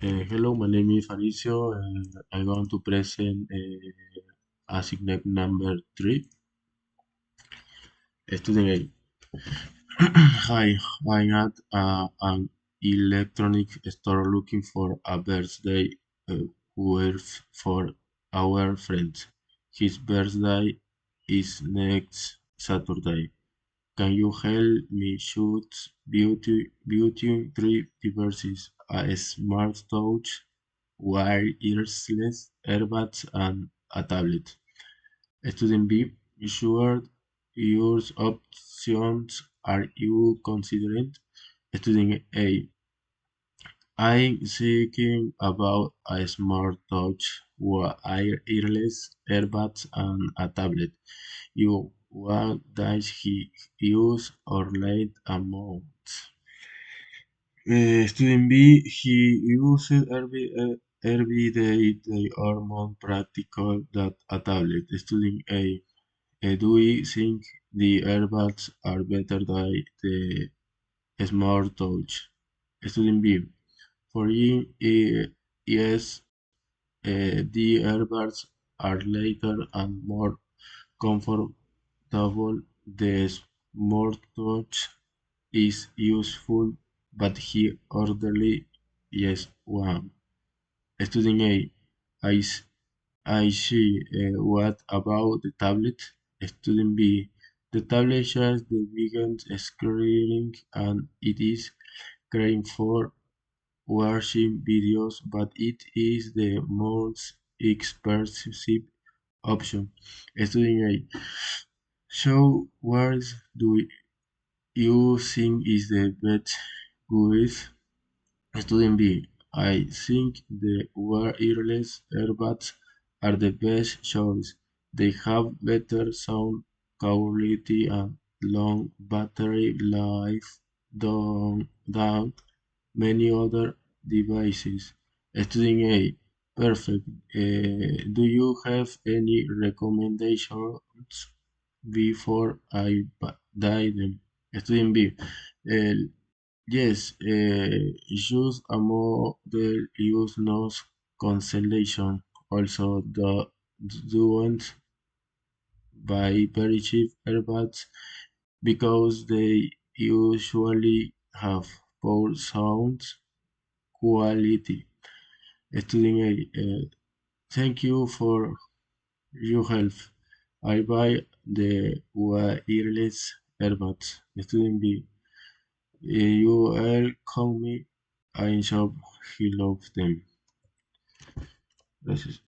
Hello, my name is Faricio. I'm going to present assignment number 3, student A. Hi, I'm at an electronic store looking for a birthday gift for our friend. His birthday is next Saturday. Can you help me choose between three devices: a smart touch, wireless earbuds, and a tablet? Student B, sure use options are you considering? Student A, I'm thinking about a smart touch, wireless earbuds, and a tablet. You, what does he use or late amount? Student B, he uses every day they are more practical than a tablet. Student A, do we think the earbuds are better than the smart touch? Student B, for him, yes, the earbuds are lighter and more comfortable. The smart touch is useful, but he orderly yes one. Student A, I see. What about the tablet? Student B, the tablet shares the biggest screen and it is great for watching videos, but it is the most expensive option. Student A, so what do you think is the best choice? Student B, I think the wireless earbuds are the best choice. They have better sound quality and long battery life than many other devices. Student A, perfect. Do you have any recommendations before I buy them? Student B, uh, yes, use a model use noise cancellation. Also, the don't buy very cheap earbuds because they usually have poor sound quality. Student A, thank you for your help. I buy the wireless earbuds. Student B, you welcome me. I shop he loves them. Gracias.